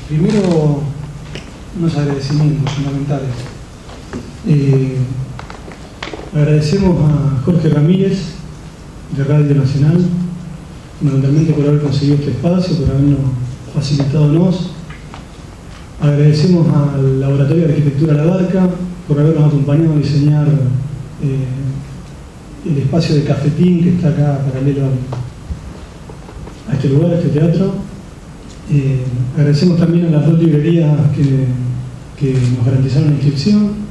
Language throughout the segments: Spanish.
Primero, unos agradecimientos fundamentales. Agradecemos a Jorge Ramírez, de Radio Nacional, fundamentalmente por haber conseguido este espacio, por habernos facilitado nos. Agradecemos al Laboratorio de Arquitectura La Barca por habernos acompañado a diseñar el espacio de cafetín que está acá paralelo a este lugar, a este teatro. Agradecemos también a las dos librerías que nos garantizaron la inscripción,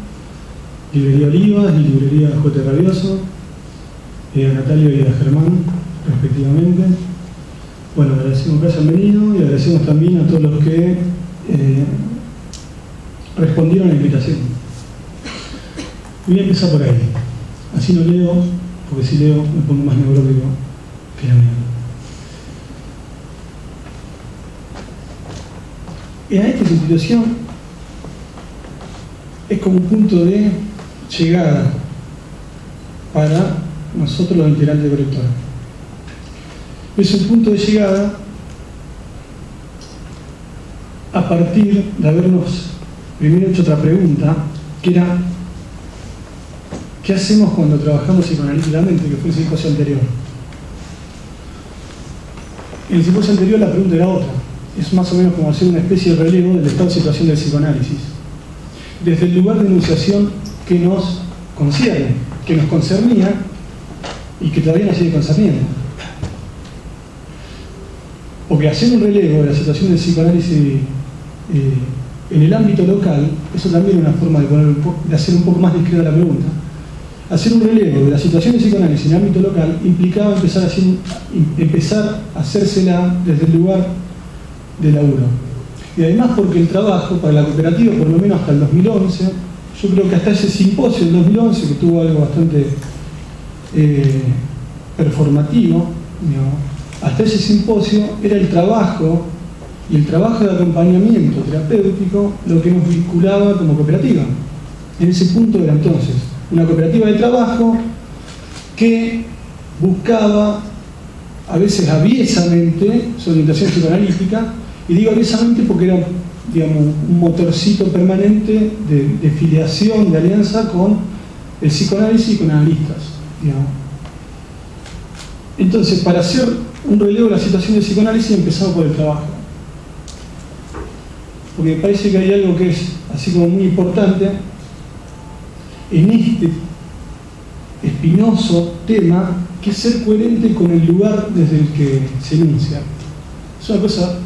Librería Olivas y Librería J. Rabioso, a Natalio y a Germán, respectivamente. Bueno, agradecemos que hayan venido y agradecemos también a todos los que respondieron a la invitación. Voy a empezar por ahí. Así no leo, porque si leo me pongo más neurótico que la mía. A esta institución es como un punto de llegada para nosotros los integrantes de Colectora. Es un punto de llegada a partir de habernos primero hecho otra pregunta, que era ¿qué hacemos cuando trabajamos psicoanalíticamente? Que fue el simposio anterior. En el simposio anterior la pregunta era otra. Es más o menos como hacer una especie de relevo del estado de situación del psicoanálisis, desde el lugar de enunciación que nos concierne, que nos concernía y que todavía nos sigue concerniendo. Porque hacer un relevo de la situación del psicoanálisis en el ámbito local, eso también es una forma de hacer un poco más discreta la pregunta. Hacer un relevo de la situación del psicoanálisis en el ámbito local implicaba empezar a hacérsela desde el lugar de laburo. Y además porque el trabajo para la cooperativa, por lo menos hasta el 2011, yo creo que hasta ese simposio del 2011, que tuvo algo bastante performativo, digamos, hasta ese simposio era el trabajo y el trabajo de acompañamiento terapéutico lo que nos vinculaba como cooperativa. En ese punto era entonces una cooperativa de trabajo que buscaba, a veces aviesamente, su orientación psicoanalítica. Y digo aviesamente porque era, digamos, un motorcito permanente de filiación, de alianza con el psicoanálisis y con analistas, digamos. Entonces, para hacer un relevo de la situación del psicoanálisis empezamos por el trabajo. Porque me parece que hay algo que es así como muy importante en este espinoso tema, que es ser coherente con el lugar desde el que se enuncia. Es una cosa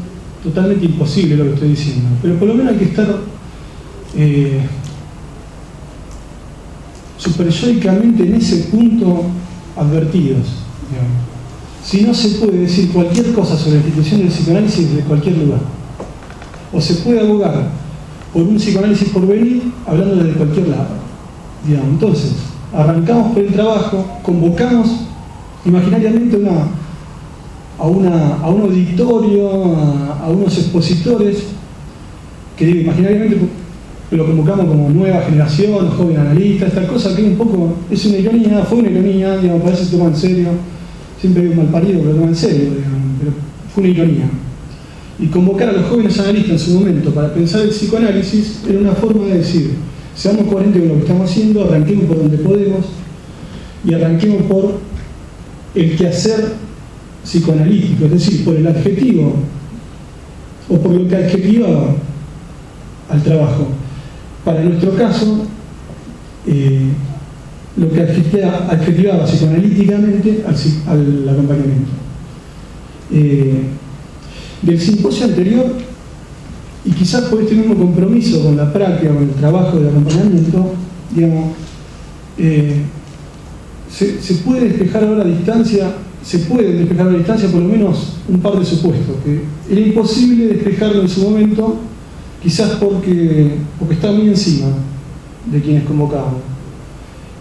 totalmente imposible lo que estoy diciendo, pero por lo menos hay que estar superyóicamente en ese punto advertidos, digamos. Si no, se puede decir cualquier cosa sobre la institución del psicoanálisis desde cualquier lugar, o se puede abogar por un psicoanálisis por venir hablando desde cualquier lado, digamos. Entonces arrancamos por el trabajo, convocamos imaginariamente a un auditorio, a unos expositores, que digo imaginariamente, lo convocamos como nueva generación, joven analista, esta cosa que un poco es una ironía, fue una ironía, digamos, parece que se toma en serio, siempre hay un mal parido que lo toma en serio, digamos, pero fue una ironía. Y convocar a los jóvenes analistas en su momento para pensar el psicoanálisis era una forma de decir, seamos coherentes con lo que estamos haciendo, arranquemos por donde podemos y arranquemos por el quehacer psicoanalítico, es decir, por el adjetivo o por lo que adjetivaba al trabajo. Para nuestro caso, lo que adjetivaba psicoanalíticamente al acompañamiento. Del simposio anterior, y quizás por este mismo compromiso con la práctica, con el trabajo del acompañamiento, digamos, se puede despejar ahora a distancia. Se pueden despejar a la distancia por lo menos un par de supuestos, que era imposible despejarlo en su momento, quizás porque está muy encima de quienes convocamos.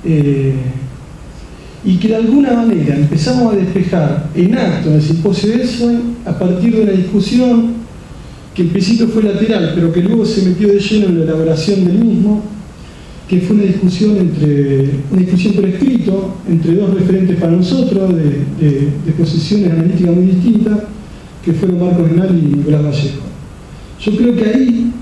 Y que de alguna manera empezamos a despejar en acto en el simposio de eso, a partir de una discusión que en principio fue lateral, pero que luego se metió de lleno en la elaboración del mismo, que fue una discusión por escrito entre dos referentes para nosotros de posiciones analíticas muy distintas, que fueron Marcos Renal y Nicolás Vallejo. Yo creo que ahí,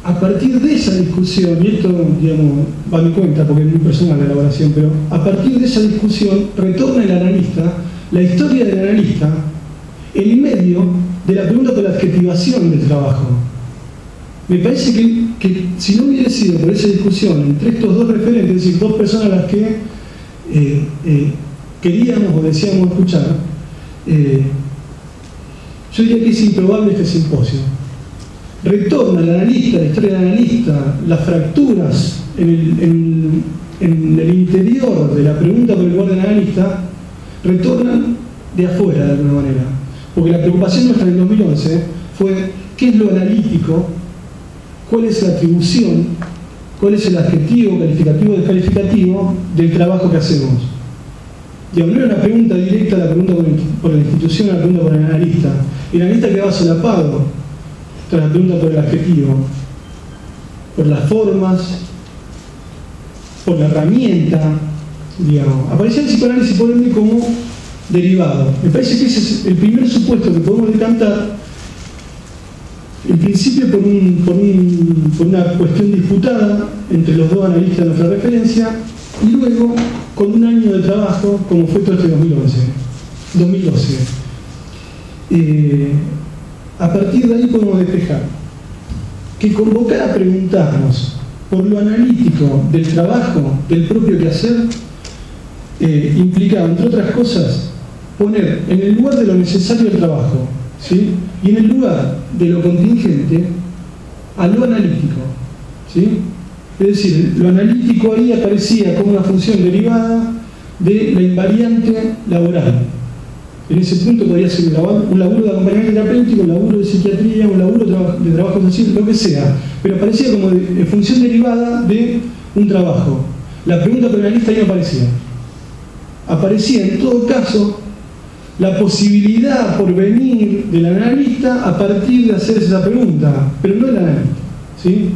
a partir de esa discusión, y esto, digamos, va a mi cuenta porque es muy personal la elaboración, pero a partir de esa discusión retorna el analista, la historia del analista, en medio de la pregunta por la adjetivación del trabajo. Me parece que si no hubiera sido por esa discusión entre estos dos referentes, es decir, dos personas a las que queríamos o deseamos escuchar, yo diría que es improbable este simposio. Retorna el analista, la historia del analista, las fracturas en el interior de la pregunta por el lugar del analista, retornan de afuera de alguna manera. Porque la preocupación nuestra en el 2011 fue ¿qué es lo analítico? ¿Cuál es la atribución? ¿Cuál es el adjetivo, calificativo, descalificativo del trabajo que hacemos? Digamos, no era una pregunta directa la pregunta por la institución, la pregunta por el analista. El analista quedaba solapado tras la pregunta por el adjetivo, por las formas, por la herramienta, digamos. Aparecía el psicoanálisis por ende como derivado. Me parece que ese es el primer supuesto que podemos decantar, en principio por una cuestión disputada entre los dos analistas de nuestra referencia, y luego con un año de trabajo, como fue todo este 2012. A partir de ahí podemos despejar que convocar a preguntarnos por lo analítico del trabajo, del propio quehacer, implicaba, entre otras cosas, poner en el lugar de lo necesario el trabajo, ¿sí? Y en el lugar de lo contingente a lo analítico, ¿sí? Es decir, lo analítico ahí aparecía como una función derivada de la invariante laboral. En ese punto podría ser un laburo de acompañamiento terapéutico, un laburo de psiquiatría, un laburo de trabajo social, lo que sea, pero aparecía como de función derivada de un trabajo. La pregunta penalista ahí no aparecía. Aparecía en todo caso la posibilidad por venir del analista a partir de hacerse esa pregunta, pero no el analista, ¿sí?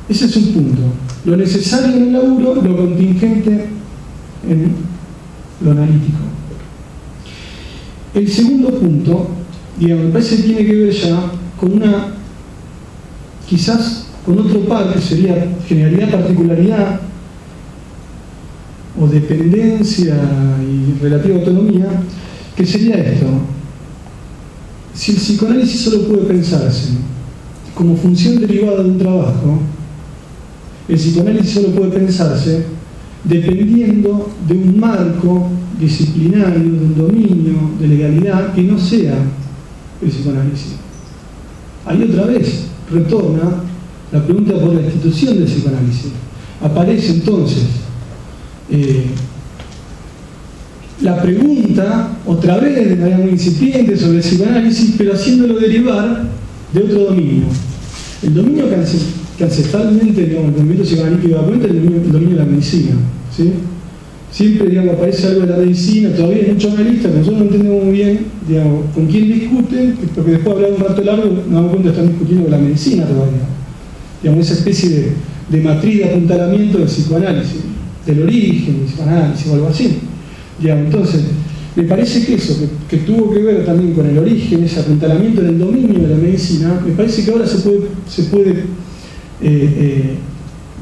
Ese es un punto. Lo necesario en el laburo, lo contingente en lo analítico. El segundo punto, digamos, me parece que tiene que ver ya con quizás con otro par, que sería generalidad, particularidad o dependencia y relativa autonomía, que sería esto: si el psicoanálisis solo puede pensarse como función derivada de un trabajo, el psicoanálisis solo puede pensarse dependiendo de un marco disciplinario, de un dominio, de legalidad que no sea el psicoanálisis. Ahí otra vez retorna la pregunta por la institución del psicoanálisis. Aparece entonces la pregunta, otra vez de manera muy incipiente, sobre el psicoanálisis, pero haciéndolo derivar de otro dominio. El dominio que ancestralmente, digamos, el movimiento psicoanalítico da cuenta es el dominio de la medicina, ¿sí? Siempre, digamos, aparece algo de la medicina, todavía hay muchos analistas que nosotros no entendemos muy bien, digamos, con quién discuten, porque después de hablar un rato largo nos damos cuenta que están discutiendo con la medicina todavía. Digamos, esa especie de matriz de apuntalamiento del psicoanálisis, del origen del psicoanálisis o algo así. Digamos, entonces, me parece que eso, que tuvo que ver también con el origen, ese apuntalamiento en el dominio de la medicina, me parece que ahora se puede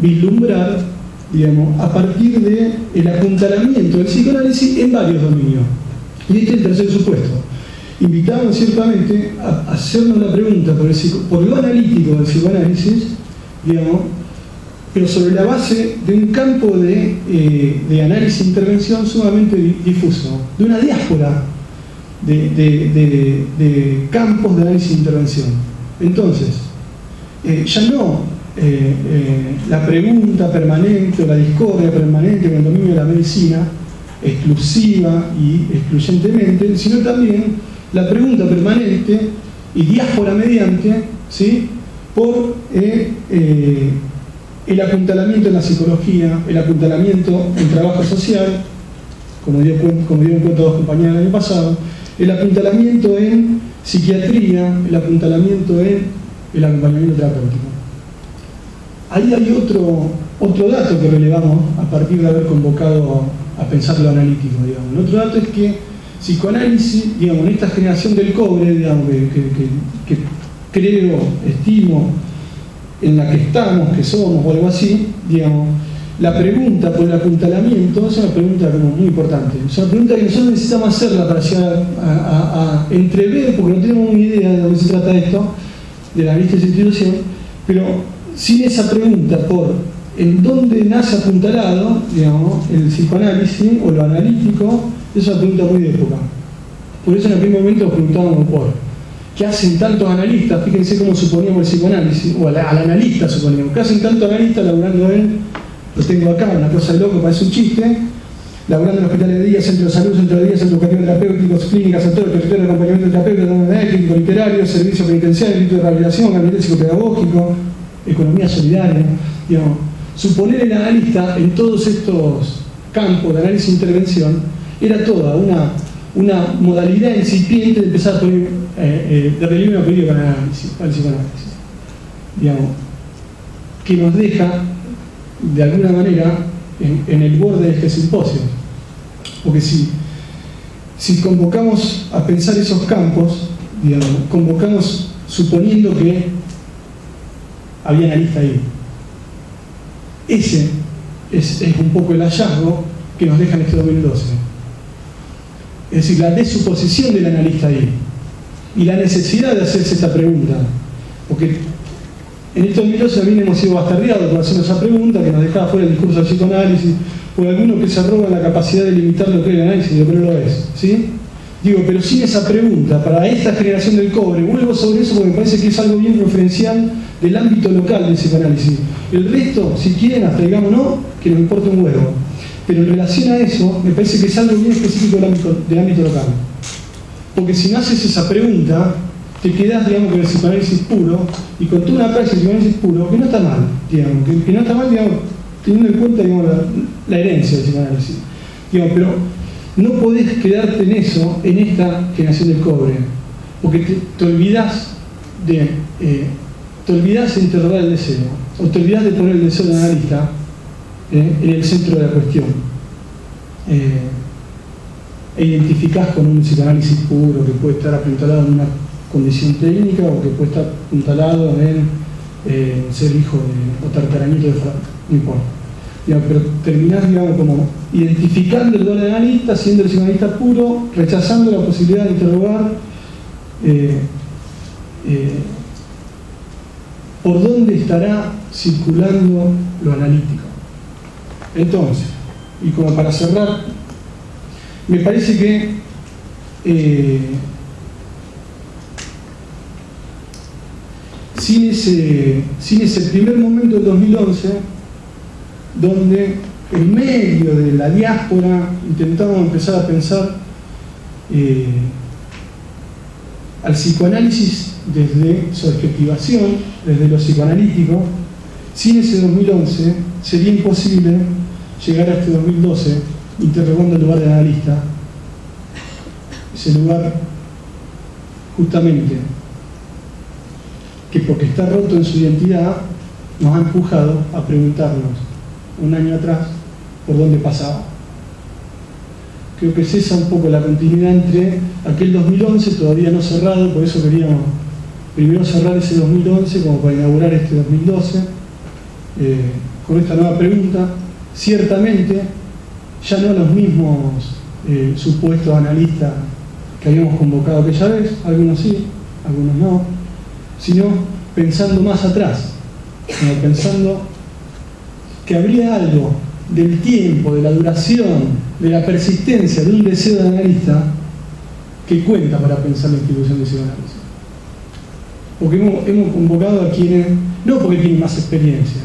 vislumbrar, digamos, a partir del apuntalamiento del psicoanálisis en varios dominios. Y este es el tercer supuesto. Invitamos ciertamente a hacernos la pregunta por lo analítico del psicoanálisis, digamos, pero sobre la base de un campo de análisis e intervención sumamente difuso, de una diáspora de campos de análisis e intervención. Entonces, ya no la pregunta permanente o la discordia permanente en el dominio de la medicina, exclusiva y excluyentemente, sino también la pregunta permanente y diáspora mediante, ¿sí?, por el apuntalamiento en la psicología, el apuntalamiento en trabajo social, como dieron cuenta dos compañeros el año pasado, el apuntalamiento en psiquiatría, el apuntalamiento en el acompañamiento terapéutico. Ahí hay otro dato que relevamos a partir de haber convocado a pensar lo analítico, digamos. El otro dato es que psicoanálisis, digamos, en esta generación del cobre, digamos, que creo, estimo, en la que estamos, que somos o algo así, digamos, la pregunta por el apuntalamiento es una pregunta como muy importante. Es una pregunta que nosotros necesitamos hacerla para llegar a entrever, porque no tenemos ni idea de lo que se trata esto, de la lista de institución, pero sin esa pregunta por en dónde nace apuntalado, digamos, el psicoanálisis o lo analítico, es una pregunta muy de época. Por eso en aquel momento nos preguntábamos por ¿qué hacen tantos analistas? Fíjense cómo suponíamos el psicoanálisis, o al analista suponíamos. ¿Qué hacen tantos analistas laburando en, lo tengo acá, una cosa de loco, parece un chiste, laburando en hospitales de día, centros de salud, centros de día, centros educativos terapéuticos, clínicas, sectores, territorios de acompañamiento terapéutico, clínico literario, servicio penitenciario, instituto de rehabilitación, gabinete psicopedagógico, economía solidaria, digamos. Suponer el analista en todos estos campos de análisis e intervención era toda una modalidad incipiente de empezar a poner de relieve una política para el psicoanálisis, digamos, que nos deja de alguna manera en el borde de este simposio, porque si convocamos a pensar esos campos, digamos, convocamos suponiendo que había analista ahí. Ese es un poco el hallazgo que nos deja en este 2012. Es decir, la desuposición del analista ahí y la necesidad de hacerse esta pregunta, porque en este 2012 también hemos sido bastardeados por hacer esa pregunta que nos dejaba fuera el discurso del psicoanálisis, por algunos que se roban la capacidad de limitar lo que es el análisis, lo que no lo es, ¿sí? Digo, pero sin esa pregunta, para esta generación del cobre, vuelvo sobre eso porque me parece que es algo bien referencial del ámbito local del psicoanálisis. El resto, si quieren, hasta digamos no, que nos importa un huevo. Pero en relación a eso, me parece que es algo bien específico del ámbito local. Porque si no haces esa pregunta, te quedás, digamos, con el psicoanálisis puro, y con toda una praxis de psicoanálisis puro, que no está mal, digamos, que no está mal, digamos, teniendo en cuenta, digamos, la herencia del psicoanálisis. Digamos, pero no podés quedarte en eso, en esta generación del cobre, porque te olvidás de interrogar el deseo, o te olvidás de poner el deseo del analista en el centro de la cuestión. E identificás con un psicoanálisis puro que puede estar apuntalado en una condición técnica o que puede estar apuntalado en ser hijo de, o tartarañito de Frank, no importa. Digamos, pero terminás, digamos, como identificando el don analista, siendo el psicoanalista puro, rechazando la posibilidad de interrogar por dónde estará circulando lo analítico. Entonces, y como para cerrar, me parece que sin ese primer momento del 2011, donde en medio de la diáspora intentamos empezar a pensar al psicoanálisis desde su adjetivación, desde lo psicoanalítico, sin ese 2011 sería imposible llegar a este 2012 interrogando el lugar del analista, ese lugar justamente que porque está roto en su identidad nos ha empujado a preguntarnos un año atrás por dónde pasaba. Creo que es esa un poco la continuidad entre aquel 2011 todavía no cerrado, por eso queríamos primero cerrar ese 2011 como para inaugurar este 2012 con esta nueva pregunta. Ciertamente ya no los mismos supuestos analistas que habíamos convocado aquella vez, algunos sí, algunos no, sino pensando más atrás, pensando que habría algo del tiempo, de la duración, de la persistencia de un deseo de analista que cuenta para pensar la institución de psicoanálisis. Porque hemos convocado a quienes, no porque tienen más experiencia,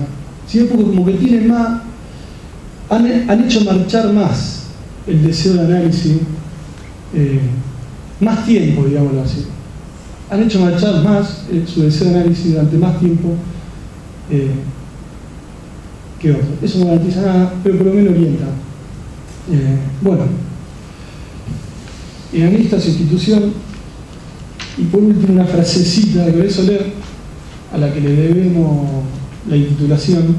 sino porque como que tienen más, han hecho marchar más el deseo de análisis, más tiempo, digámoslo así. Han hecho marchar más su deseo de análisis durante más tiempo que otros. Eso no garantiza nada, pero por lo menos orienta. Bueno, en analista su institución, y por último una frasecita de Gloria Soler, a la que le debemos la intitulación.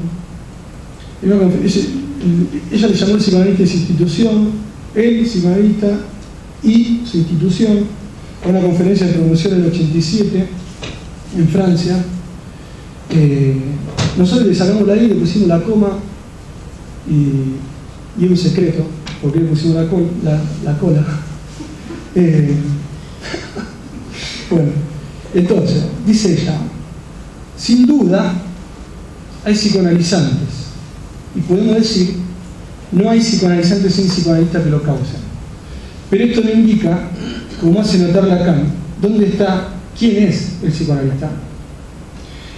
Ella le llamó el psicoanalista de su institución, el psicoanalista y su institución a una conferencia de promoción en el 87 en Francia. Nosotros le sacamos la I, le pusimos la coma y es un secreto porque le pusimos la cola. Bueno, entonces, dice ella, sin duda hay psicoanalizantes y podemos decir, no hay psicoanalizantes sin psicoanalistas que lo causen. Pero esto no indica, como hace notar Lacan, dónde está, quién es el psicoanalista.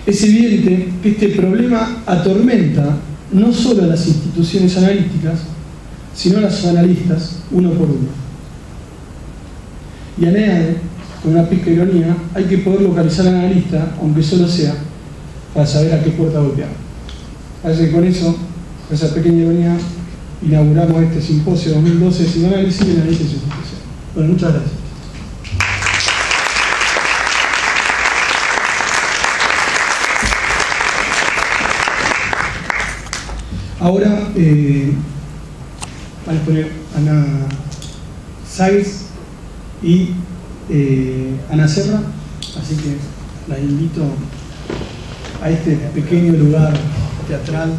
Es evidente que este problema atormenta no solo a las instituciones analíticas, sino a los analistas, uno por uno. Y añade, con una pizca de ironía, hay que poder localizar al analista, aunque solo sea para saber a qué puerta golpear. Así que con eso, con esa pequeña ironía, inauguramos este simposio 2012 de psicoanálisis y análisis de institución. Bueno, muchas gracias. Ahora van a poner Ana Sáenz y Ana Serra, así que la invito a este pequeño lugar teatral